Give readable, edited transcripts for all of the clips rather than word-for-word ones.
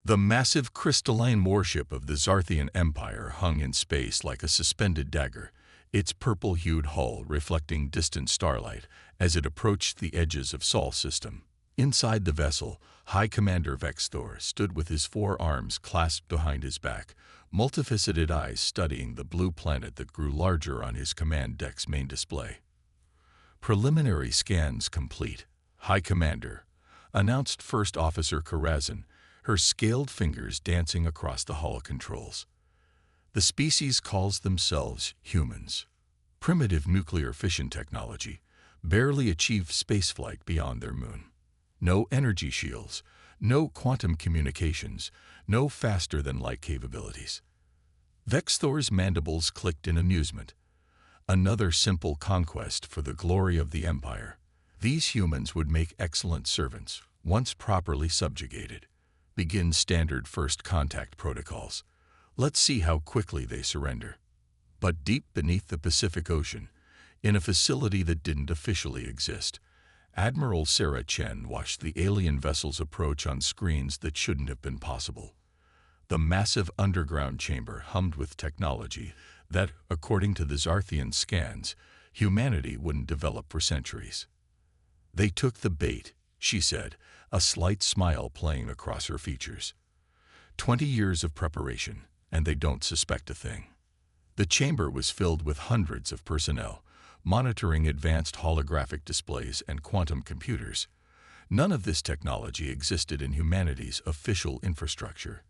The massive crystalline warship of the Zarthian Empire hung in space like a suspended dagger, its purple-hued hull reflecting distant starlight as it approached the edges of Sol system. Inside the vessel, High Commander Vexthor stood with his four arms clasped behind his back, multifaceted eyes studying the blue planet that grew larger on his command deck's main display. Preliminary scans complete, High Commander, announced First Officer Karazin, her scaled fingers dancing across the hull controls. The species calls themselves humans. Primitive nuclear fission technology, barely achieved spaceflight beyond their moon. No energy shields, no quantum communications, no faster-than-light capabilities. Vexthor's mandibles clicked in amusement. Another simple conquest for the glory of the Empire. These humans would make excellent servants, once properly subjugated. Begin standard first contact protocols. Let's see how quickly they surrender. But deep beneath the Pacific Ocean, in a facility that didn't officially exist, Admiral Sarah Chen watched the alien vessels approach on screens that shouldn't have been possible. The massive underground chamber hummed with technology that, according to the Zarthian scans, humanity wouldn't develop for centuries. They took the bait, she said, a slight smile playing across her features. 20 years of preparation, and they don't suspect a thing. The chamber was filled with hundreds of personnel, monitoring advanced holographic displays and quantum computers. None of this technology existed in humanity's official infrastructure.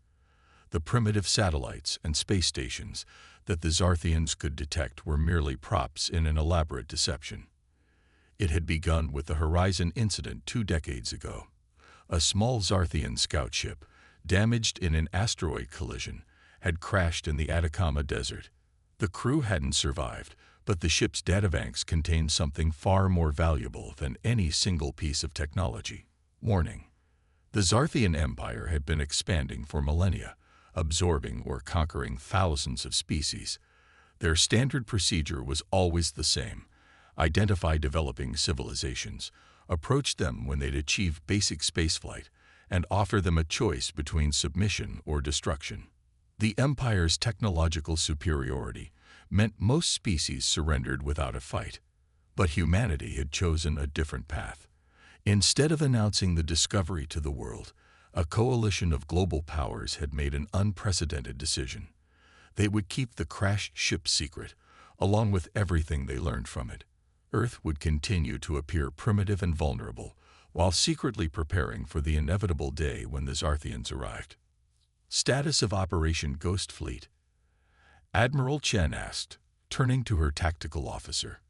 The primitive satellites and space stations that the Zarthians could detect were merely props in an elaborate deception. It had begun with the Horizon incident 2 decades ago. A small Zarthian scout ship, damaged in an asteroid collision, had crashed in the Atacama Desert. The crew hadn't survived, but the ship's databanks contained something far more valuable than any single piece of technology. Warning: the Zarthian Empire had been expanding for millennia, absorbing or conquering thousands of species. Their standard procedure was always the same: identify developing civilizations, approach them when they'd achieved basic spaceflight, and offer them a choice between submission or destruction. The Empire's technological superiority meant most species surrendered without a fight. But humanity had chosen a different path. Instead of announcing the discovery to the world, a coalition of global powers had made an unprecedented decision. They would keep the crashed ship secret, along with everything they learned from it. Earth would continue to appear primitive and vulnerable, while secretly preparing for the inevitable day when the Zarthians arrived. Status of Operation Ghost Fleet, Admiral Chen asked, turning to her tactical officer.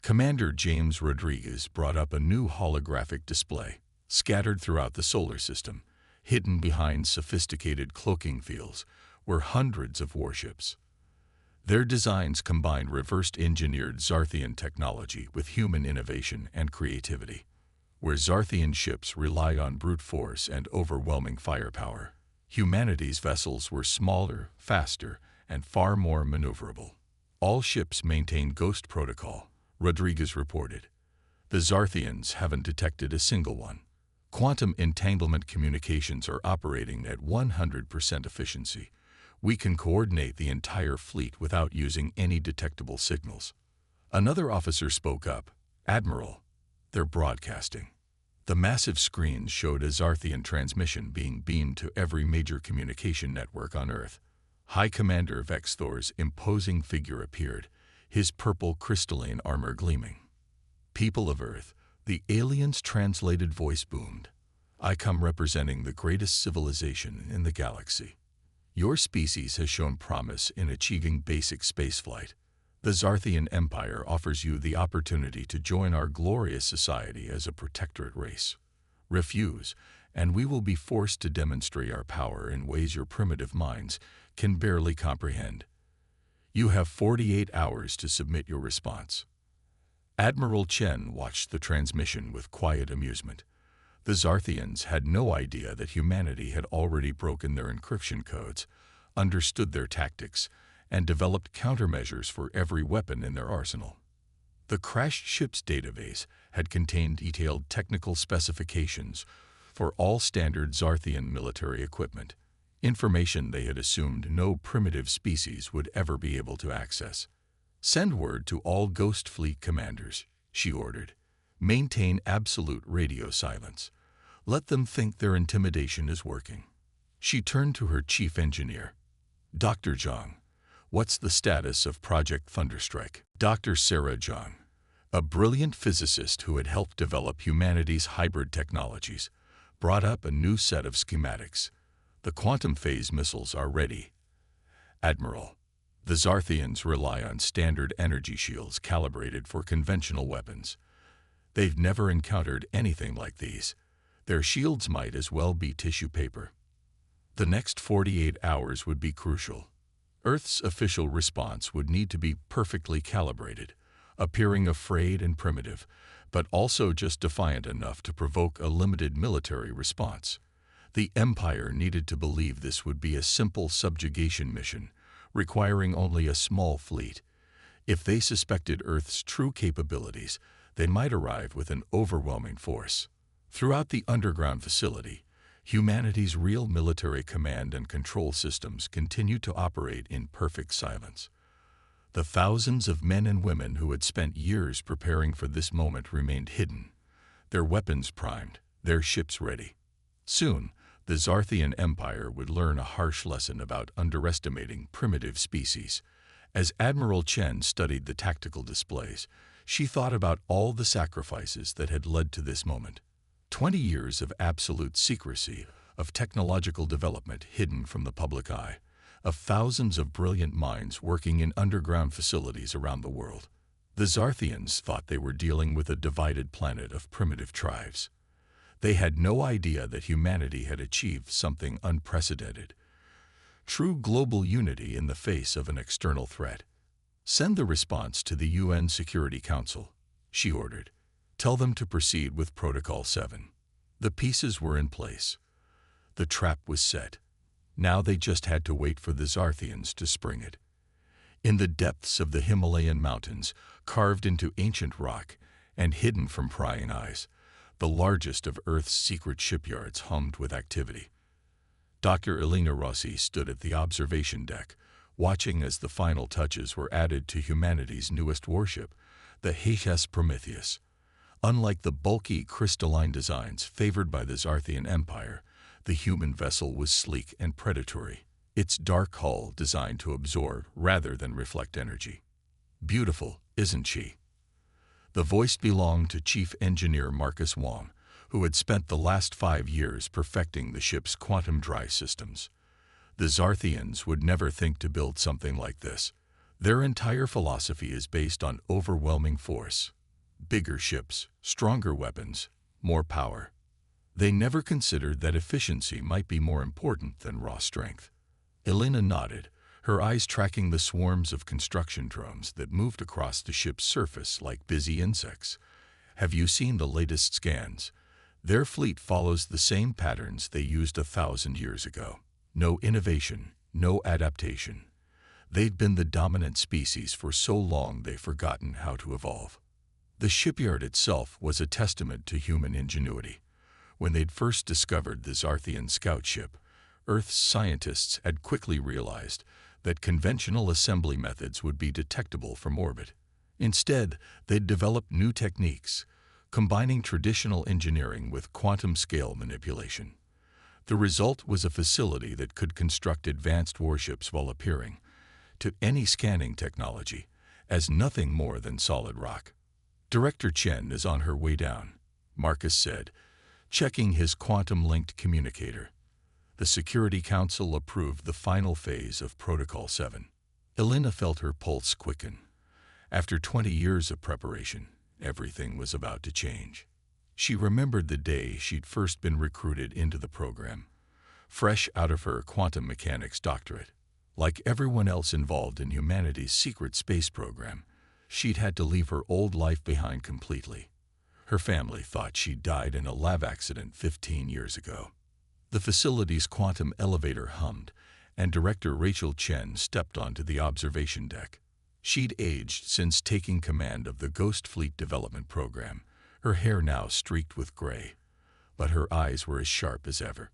Commander James Rodriguez brought up a new holographic display, scattered throughout the solar system. Hidden behind sophisticated cloaking fields were hundreds of warships. Their designs combined reverse-engineered Zarthian technology with human innovation and creativity. Where Zarthian ships rely on brute force and overwhelming firepower, humanity's vessels were smaller, faster, and far more maneuverable. All ships maintain Ghost Protocol, Rodriguez reported. The Zarthians haven't detected a single one. Quantum entanglement communications are operating at 100% efficiency. We can coordinate the entire fleet without using any detectable signals. Another officer spoke up. Admiral, they're broadcasting. The massive screens showed a Zarthian transmission being beamed to every major communication network on Earth. High Commander Vexthor's imposing figure appeared, his purple crystalline armor gleaming. People of Earth, the alien's translated voice boomed. I come representing the greatest civilization in the galaxy. Your species has shown promise in achieving basic spaceflight. The Zarthian Empire offers you the opportunity to join our glorious society as a protectorate race. Refuse, and we will be forced to demonstrate our power in ways your primitive minds can barely comprehend. You have 48 hours to submit your response. Admiral Chen watched the transmission with quiet amusement. The Zarthians had no idea that humanity had already broken their encryption codes, understood their tactics, and developed countermeasures for every weapon in their arsenal. The crashed ship's database had contained detailed technical specifications for all standard Zarthian military equipment. information they had assumed no primitive species would ever be able to access. "Send word to all Ghost Fleet commanders," she ordered. "Maintain absolute radio silence. Let them think their intimidation is working." She turned to her chief engineer. "Dr. Zhang, what's the status of Project Thunderstrike?" Dr. Sarah Zhang, a brilliant physicist who had helped develop humanity's hybrid technologies, brought up a new set of schematics. "The quantum phase missiles are ready. Admiral, the Zarthians rely on standard energy shields calibrated for conventional weapons. They've never encountered anything like these. Their shields might as well be tissue paper. The next 48 hours would be crucial. Earth's official response would need to be perfectly calibrated, appearing afraid and primitive, but also just defiant enough to provoke a limited military response. The Empire needed to believe this would be a simple subjugation mission, requiring only a small fleet. If they suspected Earth's true capabilities, they might arrive with an overwhelming force. Throughout the underground facility, humanity's real military command and control systems continued to operate in perfect silence. The thousands of men and women who had spent years preparing for this moment remained hidden, their weapons primed, their ships ready. Soon, the Zarthian Empire would learn a harsh lesson about underestimating primitive species. As Admiral Chen studied the tactical displays, she thought about all the sacrifices that had led to this moment. 20 years of absolute secrecy, of technological development hidden from the public eye, of thousands of brilliant minds working in underground facilities around the world. The Zarthians thought they were dealing with a divided planet of primitive tribes. They had no idea that humanity had achieved something unprecedented. True global unity in the face of an external threat. "Send the response to the UN Security Council," she ordered. "Tell them to proceed with Protocol 7. The pieces were in place. The trap was set. Now they just had to wait for the Zarthians to spring it." In the depths of the Himalayan mountains, carved into ancient rock and hidden from prying eyes, the largest of Earth's secret shipyards hummed with activity. Dr. Elena Rossi stood at the observation deck, watching as the final touches were added to humanity's newest warship, the HFY Prometheus. Unlike the bulky, crystalline designs favored by the Zarthian Empire, the human vessel was sleek and predatory, its dark hull designed to absorb rather than reflect energy. "Beautiful, isn't she?" The voice belonged to Chief Engineer Marcus Wong, who had spent the last 5 years perfecting the ship's quantum drive systems. The Zarthians would never think to build something like this. Their entire philosophy is based on overwhelming force. Bigger ships, stronger weapons, more power. They never considered that efficiency might be more important than raw strength. Elena nodded, her eyes tracking the swarms of construction drones that moved across the ship's surface like busy insects. "Have you seen the latest scans? Their fleet follows the same patterns they used 1,000 years ago. No innovation, no adaptation. They'd been the dominant species for so long they've forgotten how to evolve." The shipyard itself was a testament to human ingenuity. When they'd first discovered the Zarthian scout ship, Earth's scientists had quickly realized that conventional assembly methods would be detectable from orbit. Instead, they'd developed new techniques, combining traditional engineering with quantum-scale manipulation. The result was a facility that could construct advanced warships while appearing, to any scanning technology, as nothing more than solid rock. "Director Chen is on her way down," Marcus said, checking his quantum-linked communicator. The Security Council approved the final phase of Protocol 7. Elena felt her pulse quicken. After 20 years of preparation, everything was about to change. She remembered the day she'd first been recruited into the program, fresh out of her quantum mechanics doctorate. Like everyone else involved in humanity's secret space program, she'd had to leave her old life behind completely. Her family thought she'd died in a lab accident 15 years ago. The facility's quantum elevator hummed, and Director Rachel Chen stepped onto the observation deck. She'd aged since taking command of the Ghost Fleet Development Program, her hair now streaked with gray, but her eyes were as sharp as ever.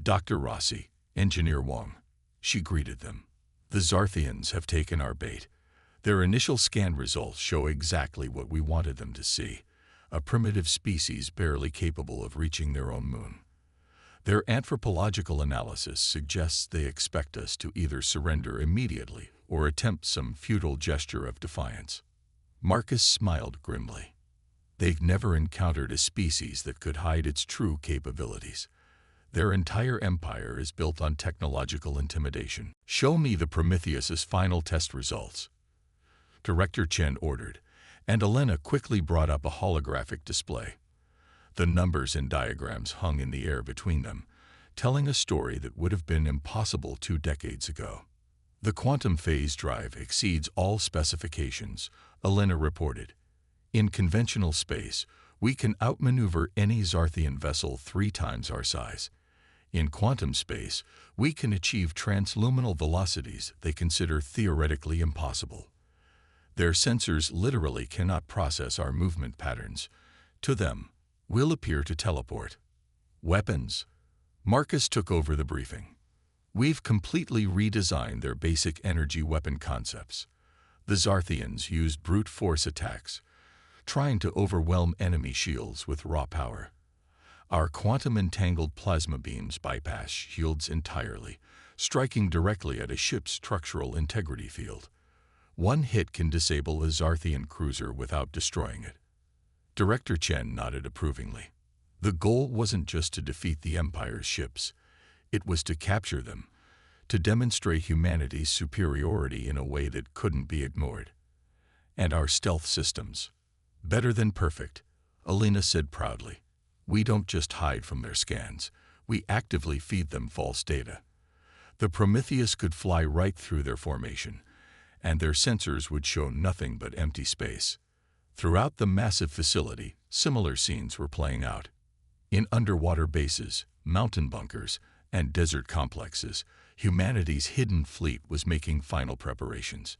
"Dr. Rossi, Engineer Wong. She greeted them. The Zarthians have taken our bait. Their initial scan results show exactly what we wanted them to see, a primitive species barely capable of reaching their own moon. Their anthropological analysis suggests they expect us to either surrender immediately or attempt some futile gesture of defiance. Marcus smiled grimly. They've never encountered a species that could hide its true capabilities. Their entire empire is built on technological intimidation. Show me the Prometheus's final test results, Director Chen ordered, and Elena quickly brought up a holographic display. The numbers and diagrams hung in the air between them, telling a story that would have been impossible 2 decades ago. The quantum phase drive exceeds all specifications, Elena reported. In conventional space, we can outmaneuver any Zarthian vessel 3 times our size. In quantum space, we can achieve transluminal velocities they consider theoretically impossible. Their sensors literally cannot process our movement patterns. To them, we'll appear to teleport. Weapons. Marcus took over the briefing. We've completely redesigned their basic energy weapon concepts. The Zarthians used brute force attacks, trying to overwhelm enemy shields with raw power. Our quantum-entangled plasma beams bypass shields entirely, striking directly at a ship's structural integrity field. One hit can disable a Zarthian cruiser without destroying it. Director Chen nodded approvingly. The goal wasn't just to defeat the Empire's ships. It was to capture them, to demonstrate humanity's superiority in a way that couldn't be ignored. And our stealth systems. Better than perfect, Elena said proudly. We don't just hide from their scans. We actively feed them false data. The Prometheus could fly right through their formation, and their sensors would show nothing but empty space. Throughout the massive facility, similar scenes were playing out. In underwater bases, mountain bunkers, and desert complexes, humanity's hidden fleet was making final preparations.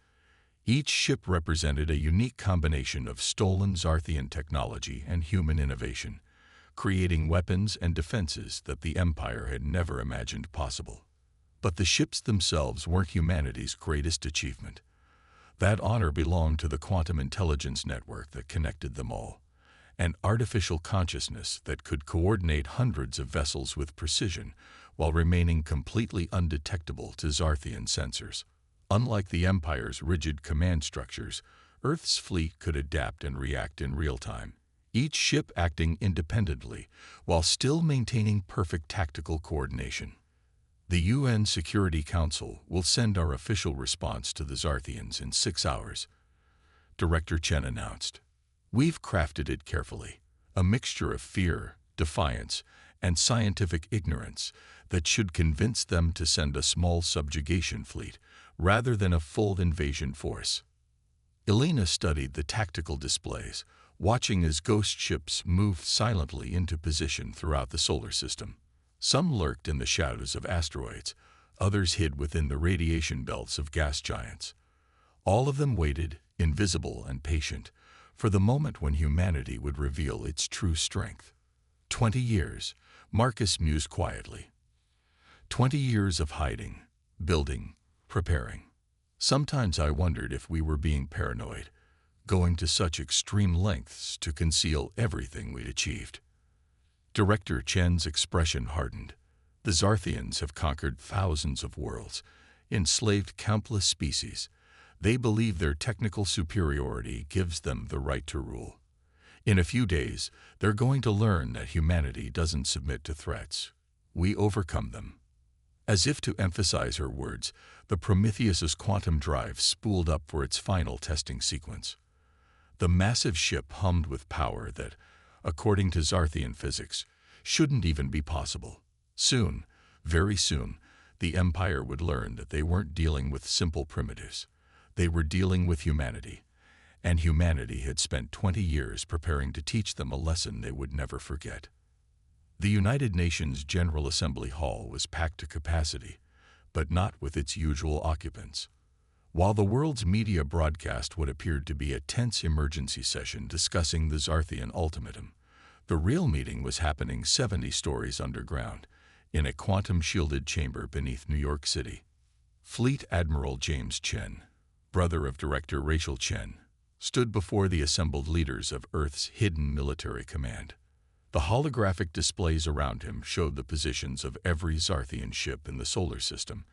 Each ship represented a unique combination of stolen Zarthian technology and human innovation, creating weapons and defenses that the Empire had never imagined possible. But the ships themselves weren't humanity's greatest achievement. That honor belonged to the quantum intelligence network that connected them all, an artificial consciousness that could coordinate hundreds of vessels with precision while remaining completely undetectable to Zarthian sensors. Unlike the Empire's rigid command structures, Earth's fleet could adapt and react in real time, each ship acting independently while still maintaining perfect tactical coordination. The UN Security Council will send our official response to the Zarthians in 6 hours, Director Chen announced. We've crafted it carefully, a mixture of fear, defiance, and scientific ignorance that should convince them to send a small subjugation fleet rather than a full invasion force. Elena studied the tactical displays, watching as ghost ships moved silently into position throughout the solar system. Some lurked in the shadows of asteroids, others hid within the radiation belts of gas giants. All of them waited, invisible and patient, for the moment when humanity would reveal its true strength. 20 years, Marcus mused quietly. 20 years of hiding, building, preparing. Sometimes I wondered if we were being paranoid, going to such extreme lengths to conceal everything we'd achieved. Director Chen's expression hardened. The Zarthians have conquered thousands of worlds, enslaved countless species. They believe their technical superiority gives them the right to rule. In a few days, they're going to learn that humanity doesn't submit to threats. We overcome them. As if to emphasize her words, the Prometheus's quantum drive spooled up for its final testing sequence. The massive ship hummed with power that, according to Zarthian physics, shouldn't even be possible. Soon, very soon, the Empire would learn that they weren't dealing with simple primitives. They were dealing with humanity, and humanity had spent 20 years preparing to teach them a lesson they would never forget. The United Nations General Assembly Hall was packed to capacity, but not with its usual occupants. While the world's media broadcast what appeared to be a tense emergency session discussing the Zarthian ultimatum, the real meeting was happening 70 stories underground, in a quantum-shielded chamber beneath New York City. Fleet Admiral James Chen, brother of director Rachel Chen, stood before the assembled leaders of Earth's hidden military command. The holographic displays around him showed the positions of every Zarthian ship in the solar system,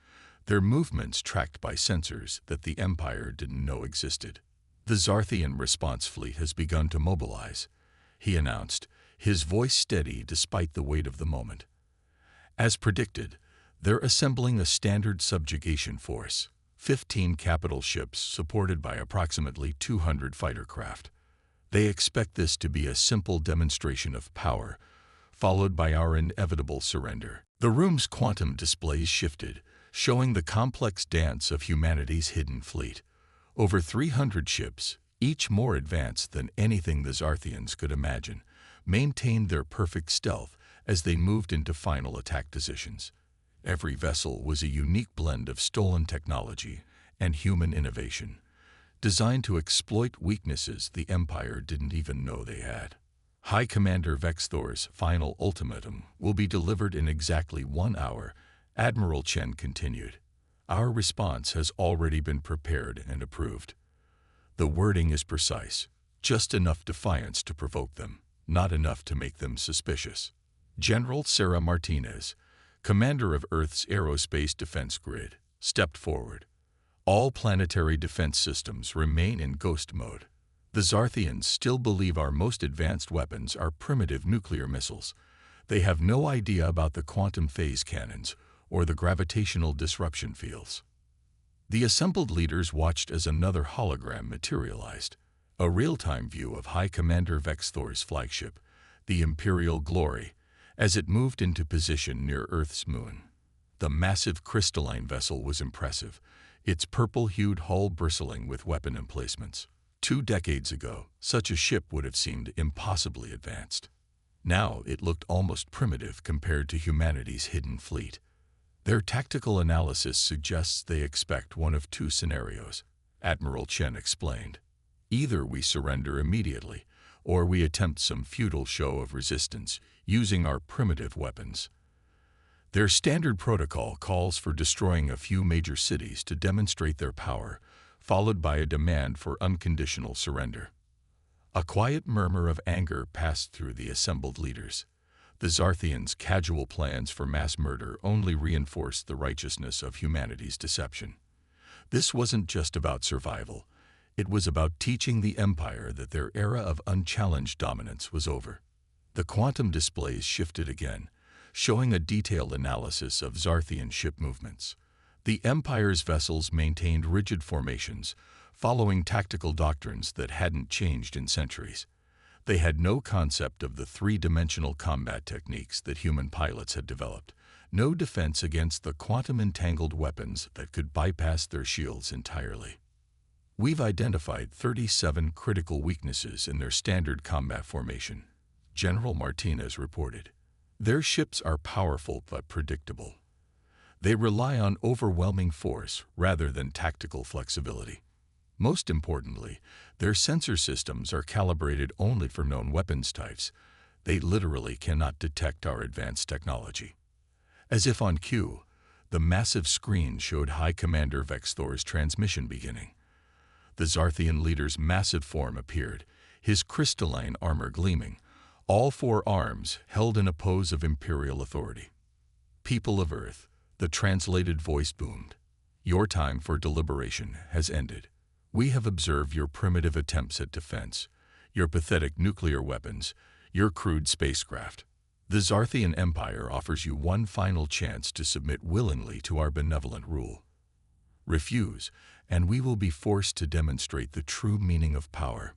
their movements tracked by sensors that the Empire didn't know existed. "The Zarthian response fleet has begun to mobilize," he announced, his voice steady despite the weight of the moment. As predicted, they're assembling a standard subjugation force, 15 capital ships supported by approximately 200 fighter craft. They expect this to be a simple demonstration of power, followed by our inevitable surrender. The room's quantum displays shifted, showing the complex dance of humanity's hidden fleet. Over 300 ships, each more advanced than anything the Zarthians could imagine, maintained their perfect stealth as they moved into final attack positions. Every vessel was a unique blend of stolen technology and human innovation, designed to exploit weaknesses the Empire didn't even know they had. High Commander Vexthor's final ultimatum will be delivered in exactly 1 hour, Admiral Chen continued. Our response has already been prepared and approved. The wording is precise, just enough defiance to provoke them, not enough to make them suspicious. General Sarah Martinez, commander of Earth's aerospace defense grid, stepped forward. All planetary defense systems remain in ghost mode. The Zarthians still believe our most advanced weapons are primitive nuclear missiles. They have no idea about the quantum phase cannons or the gravitational disruption fields. The assembled leaders watched as another hologram materialized, a real-time view of High Commander Vexthor's flagship, the Imperial Glory, as it moved into position near Earth's moon. The massive crystalline vessel was impressive, its purple-hued hull bristling with weapon emplacements. 2 decades ago, such a ship would have seemed impossibly advanced. Now it looked almost primitive compared to humanity's hidden fleet. Their tactical analysis suggests they expect one of 2 scenarios, Admiral Chen explained. Either we surrender immediately, or we attempt some futile show of resistance using our primitive weapons. Their standard protocol calls for destroying a few major cities to demonstrate their power, followed by a demand for unconditional surrender. A quiet murmur of anger passed through the assembled leaders. The Zarthians' casual plans for mass murder only reinforced the righteousness of humanity's deception. This wasn't just about survival. It was about teaching the Empire that their era of unchallenged dominance was over. The quantum displays shifted again, showing a detailed analysis of Zarthian ship movements. The Empire's vessels maintained rigid formations, following tactical doctrines that hadn't changed in centuries. They had no concept of the 3-dimensional combat techniques that human pilots had developed, no defense against the quantum-entangled weapons that could bypass their shields entirely. "We've identified 37 critical weaknesses in their standard combat formation," General Martinez reported. "Their ships are powerful but predictable. They rely on overwhelming force rather than tactical flexibility. Most importantly, their sensor systems are calibrated only for known weapons types. They literally cannot detect our advanced technology." As if on cue, the massive screen showed High Commander Vexthor's transmission beginning. The Zarthian leader's massive form appeared, his crystalline armor gleaming, all 4 arms held in a pose of imperial authority. "People of Earth," the translated voice boomed, "your time for deliberation has ended. We have observed your primitive attempts at defense, your pathetic nuclear weapons, your crude spacecraft. The Zarthian Empire offers you one final chance to submit willingly to our benevolent rule. Refuse, and we will be forced to demonstrate the true meaning of power."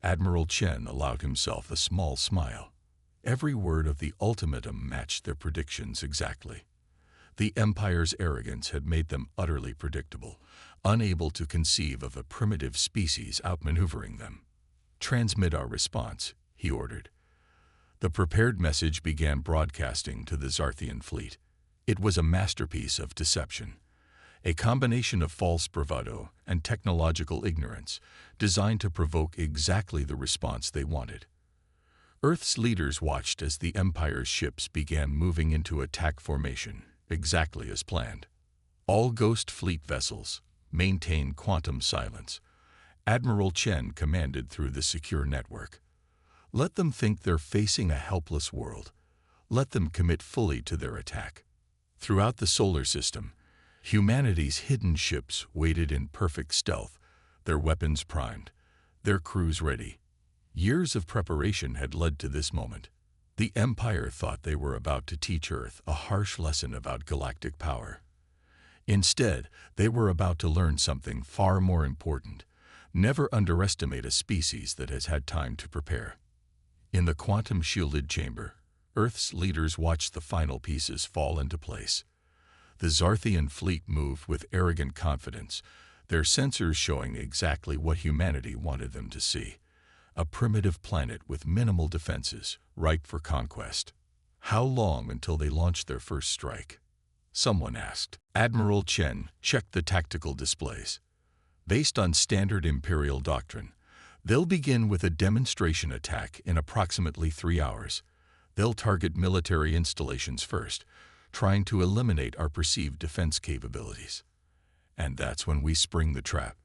Admiral Chen allowed himself a small smile. Every word of the ultimatum matched their predictions exactly. The Empire's arrogance had made them utterly predictable, unable to conceive of a primitive species outmaneuvering them. "Transmit our response," he ordered. The prepared message began broadcasting to the Zarthian fleet. It was a masterpiece of deception, a combination of false bravado and technological ignorance, designed to provoke exactly the response they wanted. Earth's leaders watched as the Empire's ships began moving into attack formation, exactly as planned. All Ghost Fleet vessels maintained quantum silence. Admiral Chen commanded through the secure network. Let them think they're facing a helpless world. Let them commit fully to their attack. Throughout the solar system, humanity's hidden ships waited in perfect stealth, their weapons primed, their crews ready. Years of preparation had led to this moment. The Empire thought they were about to teach Earth a harsh lesson about galactic power. Instead, they were about to learn something far more important. Never underestimate a species that has had time to prepare. In the quantum-shielded chamber, Earth's leaders watched the final pieces fall into place. The Zarthian fleet moved with arrogant confidence, their sensors showing exactly what humanity wanted them to see. A primitive planet with minimal defenses, ripe for conquest. How long until they launched their first strike? Someone asked. Admiral Chen checked the tactical displays. Based on standard Imperial doctrine, they'll begin with a demonstration attack in approximately 3 hours. They'll target military installations first, trying to eliminate our perceived defense capabilities. And that's when we spring the trap,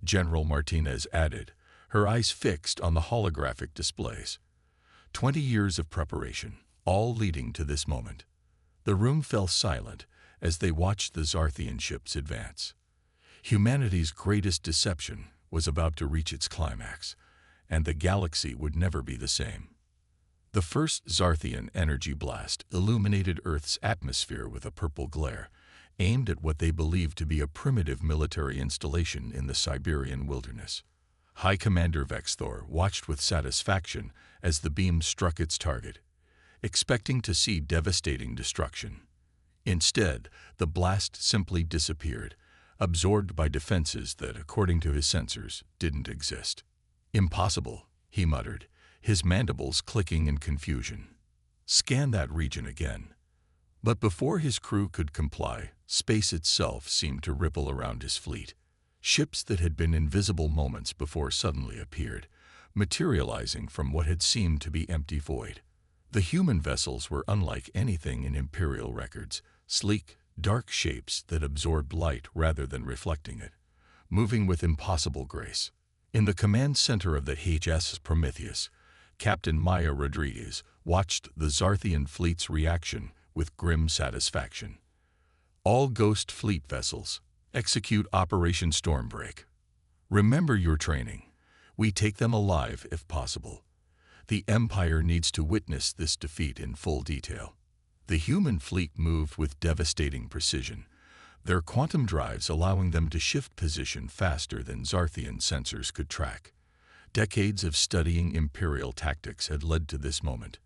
General Martinez added, her eyes fixed on the holographic displays. 20 years of preparation, all leading to this moment. The room fell silent as they watched the Zarthian ships advance. Humanity's greatest deception was about to reach its climax, and the galaxy would never be the same. The first Zarthian energy blast illuminated Earth's atmosphere with a purple glare, aimed at what they believed to be a primitive military installation in the Siberian wilderness. High Commander Vexthor watched with satisfaction as the beam struck its target, expecting to see devastating destruction. Instead, the blast simply disappeared, absorbed by defenses that, according to his sensors, didn't exist. Impossible, he muttered, his mandibles clicking in confusion. Scan that region again. But before his crew could comply, space itself seemed to ripple around his fleet. Ships that had been invisible moments before suddenly appeared, materializing from what had seemed to be empty void. The human vessels were unlike anything in Imperial records, sleek, dark shapes that absorbed light rather than reflecting it, moving with impossible grace. In the command center of the HSS Prometheus, Captain Maya Rodriguez watched the Zarthian fleet's reaction with grim satisfaction. All Ghost Fleet vessels, execute Operation Stormbreak. Remember your training. We take them alive if possible. The Empire needs to witness this defeat in full detail. The human fleet moved with devastating precision, their quantum drives allowing them to shift position faster than Zarthian sensors could track. Decades of studying Imperial tactics had led to this moment.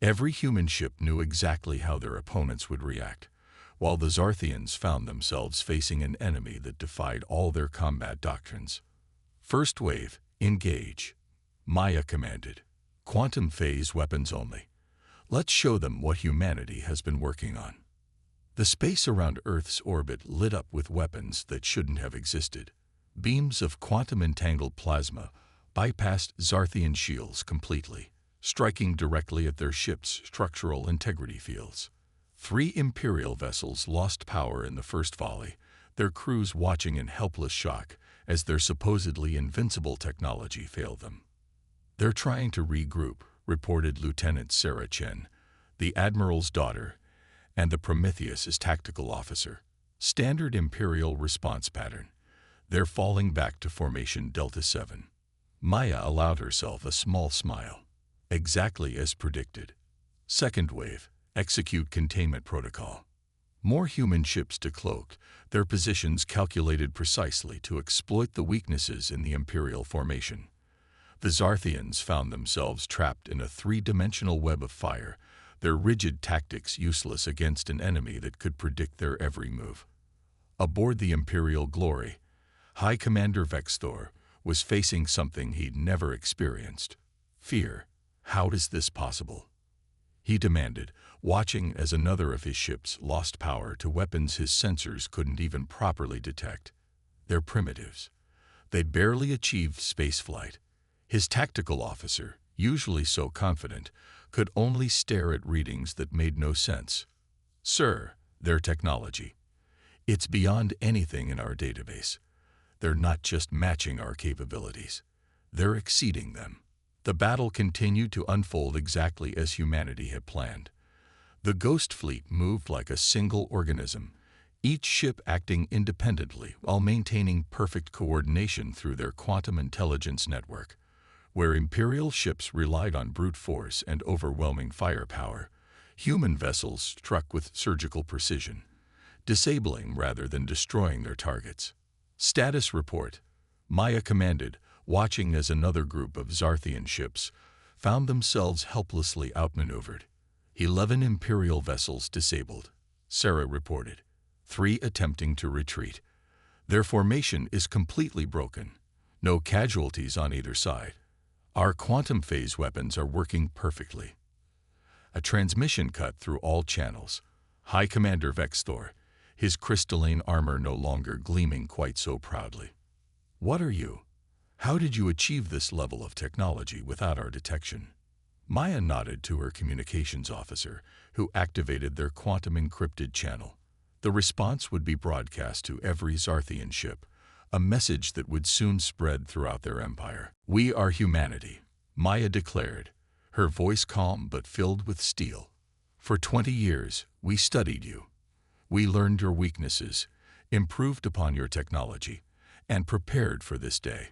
Every human ship knew exactly how their opponents would react, while the Zarthians found themselves facing an enemy that defied all their combat doctrines. First wave, engage. Maya commanded. Quantum phase weapons only. Let's show them what humanity has been working on. The space around Earth's orbit lit up with weapons that shouldn't have existed. Beams of quantum-entangled plasma bypassed Zarthian shields completely, striking directly at their ships' structural integrity fields. 3 Imperial vessels lost power in the first volley, their crews watching in helpless shock as their supposedly invincible technology failed them. They're trying to regroup, reported Lieutenant Sarah Chen, the Admiral's daughter, and the Prometheus's tactical officer. Standard Imperial response pattern. They're falling back to formation Delta 7. Maya allowed herself a small smile. Exactly as predicted. Second wave. Execute containment protocol. More human ships decloaked, their positions calculated precisely to exploit the weaknesses in the Imperial formation. The Zarthians found themselves trapped in a 3-dimensional web of fire, their rigid tactics useless against an enemy that could predict their every move. Aboard the Imperial Glory, High Commander Vexthor was facing something he'd never experienced. Fear. How is this possible? He demanded, watching as another of his ships lost power to weapons his sensors couldn't even properly detect. They're primitives. They'd barely achieved spaceflight. His tactical officer, usually so confident, could only stare at readings that made no sense. Sir, their technology. It's beyond anything in our database. They're not just matching our capabilities. They're exceeding them. The battle continued to unfold exactly as humanity had planned. The Ghost Fleet moved like a single organism, each ship acting independently while maintaining perfect coordination through their quantum intelligence network. Where Imperial ships relied on brute force and overwhelming firepower, human vessels struck with surgical precision, disabling rather than destroying their targets. Status report. Maya commanded, watching as another group of Zarthian ships found themselves helplessly outmaneuvered. 11 Imperial vessels disabled, Sarah reported, 3 attempting to retreat. Their formation is completely broken. No casualties on either side. Our quantum phase weapons are working perfectly. A transmission cut through all channels. High Commander Vexthor, his crystalline armor no longer gleaming quite so proudly. What are you? How did you achieve this level of technology without our detection? Maya nodded to her communications officer, who activated their quantum encrypted channel. The response would be broadcast to every Zarthian ship, a message that would soon spread throughout their empire. We are humanity, Maya declared, her voice calm but filled with steel. For 20 years, we studied you. We learned your weaknesses, improved upon your technology, and prepared for this day.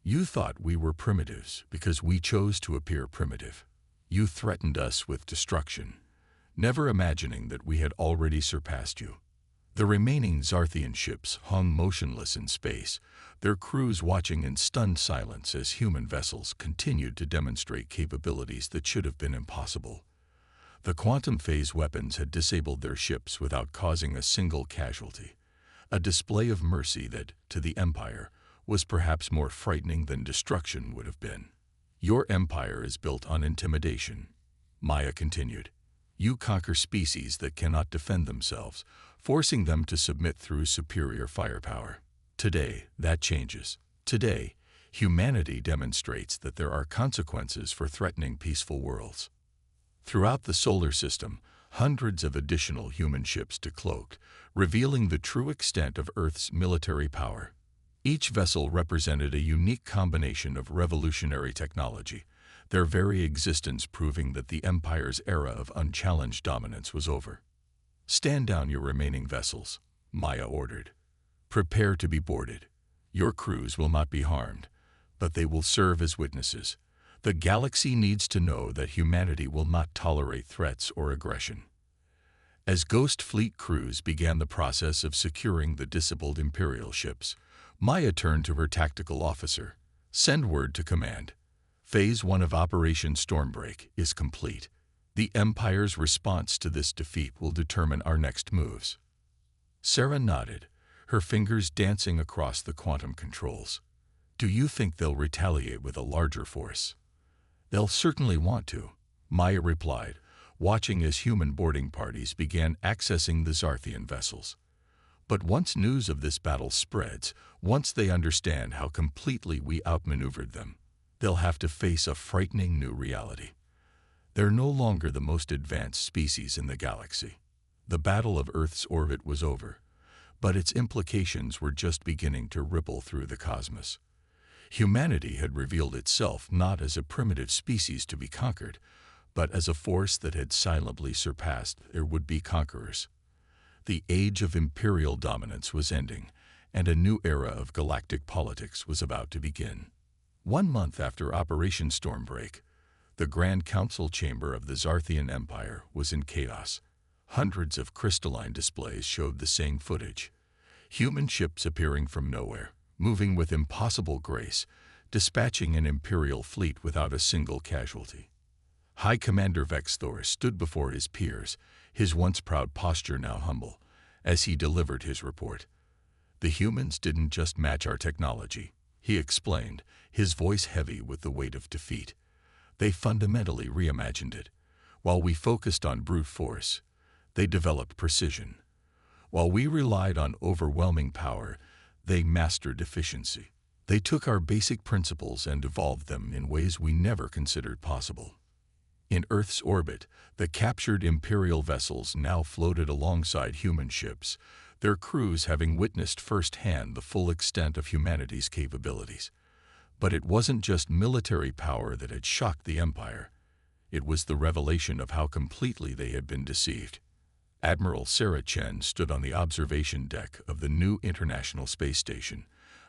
You thought we were primitives because we chose to appear primitive. You threatened us with destruction, never imagining that we had already surpassed you. The remaining Zarthian ships hung motionless in space, their crews watching in stunned silence as human vessels continued to demonstrate capabilities that should have been impossible. The quantum phase weapons had disabled their ships without causing a single casualty, a display of mercy that, to the Empire, was perhaps more frightening than destruction would have been. Your empire is built on intimidation, Maya continued. You conquer species that cannot defend themselves, forcing them to submit through superior firepower. Today, that changes. Today, humanity demonstrates that there are consequences for threatening peaceful worlds. Throughout the solar system, hundreds of additional human ships decloaked, revealing the true extent of Earth's military power. Each vessel represented a unique combination of revolutionary technology, their very existence proving that the Empire's era of unchallenged dominance was over. Stand down your remaining vessels, Maya ordered. Prepare to be boarded. Your crews will not be harmed, but they will serve as witnesses. The galaxy needs to know that humanity will not tolerate threats or aggression. As Ghost Fleet crews began the process of securing the disabled Imperial ships, Maya turned to her tactical officer. Send word to command. Phase 1 of Operation Stormbreak is complete. The Empire's response to this defeat will determine our next moves. Sarah nodded, her fingers dancing across the quantum controls. Do you think they'll retaliate with a larger force? They'll certainly want to, Maya replied, watching as human boarding parties began accessing the Zarthian vessels. But once news of this battle spreads, once they understand how completely we outmaneuvered them, they'll have to face a frightening new reality. They're no longer the most advanced species in the galaxy. The battle of Earth's orbit was over, but its implications were just beginning to ripple through the cosmos. Humanity had revealed itself not as a primitive species to be conquered, but as a force that had silently surpassed their would-be conquerors. The age of imperial dominance was ending, and a new era of galactic politics was about to begin. 1 month after Operation Stormbreak, the Grand Council chamber of the Zarthian Empire was in chaos. Hundreds of crystalline displays showed the same footage. Human ships appearing from nowhere, moving with impossible grace, dispatching an Imperial fleet without a single casualty. High Commander Vexthor stood before his peers, his once proud posture now humble, as he delivered his report. The humans didn't just match our technology, he explained, his voice heavy with the weight of defeat. They fundamentally reimagined it. While we focused on brute force, they developed precision. While we relied on overwhelming power, they mastered efficiency. They took our basic principles and evolved them in ways we never considered possible. In Earth's orbit, the captured Imperial vessels now floated alongside human ships, their crews having witnessed firsthand the full extent of humanity's capabilities. But it wasn't just military power that had shocked the Empire. It was the revelation of how completely they had been deceived. Admiral Sarah Chen stood on the observation deck of the new International Space Station,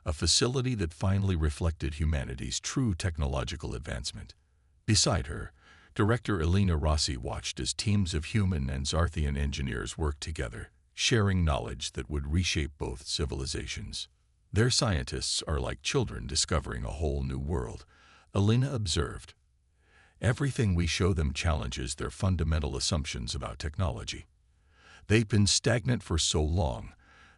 a facility that finally reflected humanity's true technological advancement. Beside her, Director Elena Rossi watched as teams of human and Zarthian engineers worked together, sharing knowledge that would reshape both civilizations. Their scientists are like children discovering a whole new world, Elena observed. Everything we show them challenges their fundamental assumptions about technology. They've been stagnant for so long,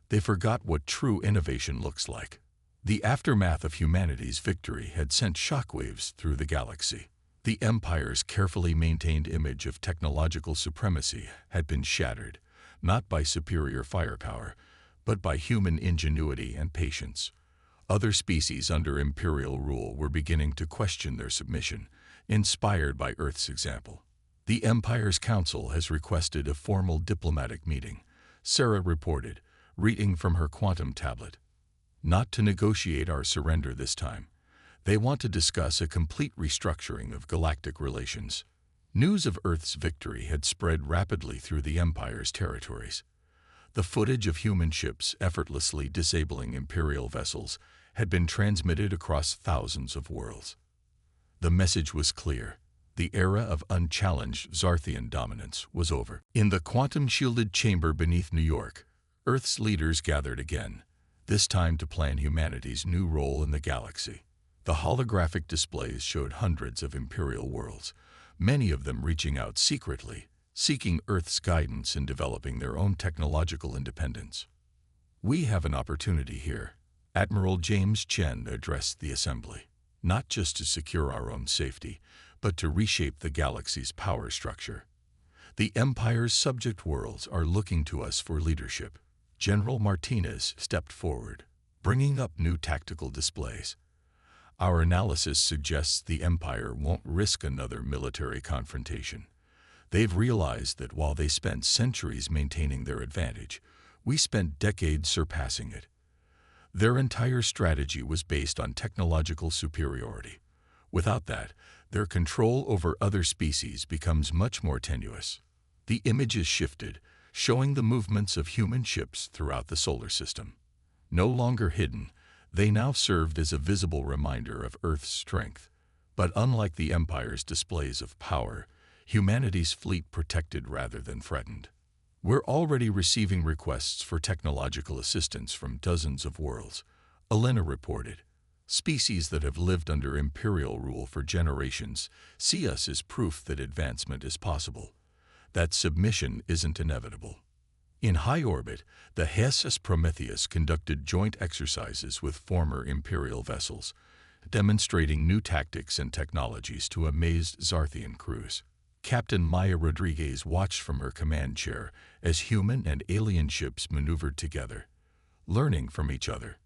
they forgot what true innovation looks like. The aftermath of humanity's victory had sent shockwaves through the galaxy. The Empire's carefully maintained image of technological supremacy had been shattered, not by superior firepower, but by human ingenuity and patience. Other species under Imperial rule were beginning to question their submission, inspired by Earth's example. The Empire's Council has requested a formal diplomatic meeting, Sarah reported, reading from her quantum tablet. Not to negotiate our surrender this time. They want to discuss a complete restructuring of galactic relations. News of Earth's victory had spread rapidly through the Empire's territories. The footage of human ships effortlessly disabling Imperial vessels had been transmitted across thousands of worlds. The message was clear. The era of unchallenged Zarthian dominance was over. In the quantum-shielded chamber beneath New York, Earth's leaders gathered again, this time to plan humanity's new role in the galaxy. The holographic displays showed hundreds of Imperial worlds, many of them reaching out secretly, seeking Earth's guidance in developing their own technological independence. We have an opportunity here, Admiral James Chen addressed the assembly, not just to secure our own safety, but to reshape the galaxy's power structure. The Empire's subject worlds are looking to us for leadership. General Martinez stepped forward, bringing up new tactical displays. Our analysis suggests the Empire won't risk another military confrontation. They've realized that while they spent centuries maintaining their advantage, we spent decades surpassing it. Their entire strategy was based on technological superiority. Without that, their control over other species becomes much more tenuous. The images shifted, showing the movements of human ships throughout the solar system. No longer hidden, they now served as a visible reminder of Earth's strength. But unlike the Empire's displays of power, humanity's fleet protected rather than threatened. We're already receiving requests for technological assistance from dozens of worlds, Elena reported. Species that have lived under Imperial rule for generations see us as proof that advancement is possible, that submission isn't inevitable. In high orbit, the HSS Prometheus conducted joint exercises with former Imperial vessels, demonstrating new tactics and technologies to amazed Zarthian crews. Captain Maya Rodriguez watched from her command chair as human and alien ships maneuvered together, learning from each other.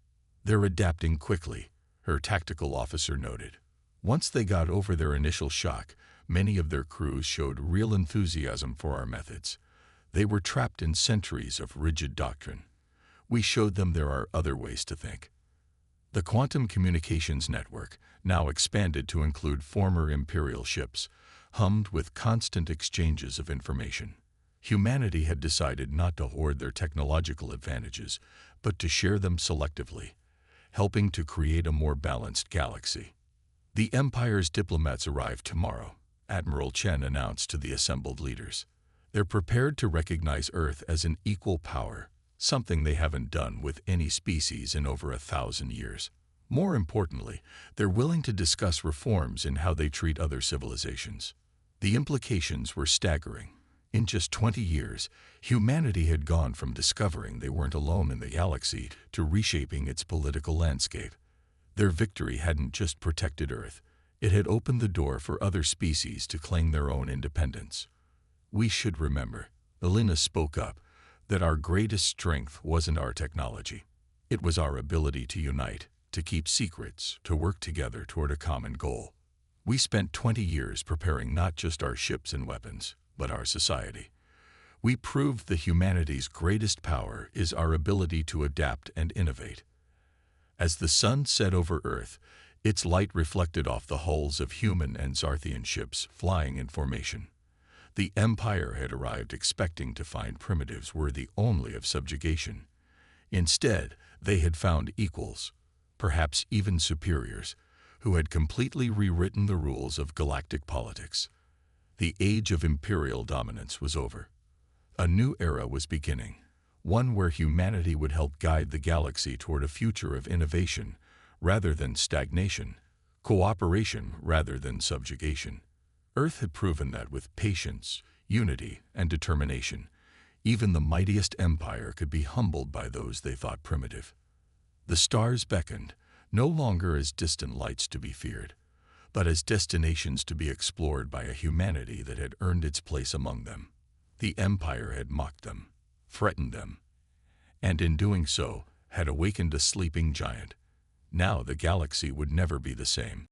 They're adapting quickly, her tactical officer noted. Once they got over their initial shock, many of their crews showed real enthusiasm for our methods. They were trapped in centuries of rigid doctrine. We showed them there are other ways to think. The quantum communications network, now expanded to include former Imperial ships, hummed with constant exchanges of information. Humanity had decided not to hoard their technological advantages, but to share them selectively, helping to create a more balanced galaxy. The Empire's diplomats arrive tomorrow, Admiral Chen announced to the assembled leaders. They're prepared to recognize Earth as an equal power, something they haven't done with any species in over 1,000 years. More importantly, they're willing to discuss reforms in how they treat other civilizations. The implications were staggering. In just 20 years, humanity had gone from discovering they weren't alone in the galaxy to reshaping its political landscape. Their victory hadn't just protected Earth, it had opened the door for other species to claim their own independence. We should remember, Elena spoke up, that our greatest strength wasn't our technology. It was our ability to unite, to keep secrets, to work together toward a common goal. We spent 20 years preparing not just our ships and weapons, but our society. We proved that humanity's greatest power is our ability to adapt and innovate. As the sun set over Earth, its light reflected off the hulls of human and Zarthian ships flying in formation. The Empire had arrived expecting to find primitives worthy only of subjugation. Instead, they had found equals, perhaps even superiors, who had completely rewritten the rules of galactic politics. The age of imperial dominance was over. A new era was beginning, one where humanity would help guide the galaxy toward a future of innovation rather than stagnation, cooperation rather than subjugation. Earth had proven that with patience, unity, and determination, even the mightiest empire could be humbled by those they thought primitive. The stars beckoned, no longer as distant lights to be feared, but as destinations to be explored by a humanity that had earned its place among them. The Empire had mocked them, threatened them, and in doing so had awakened a sleeping giant. Now the galaxy would never be the same.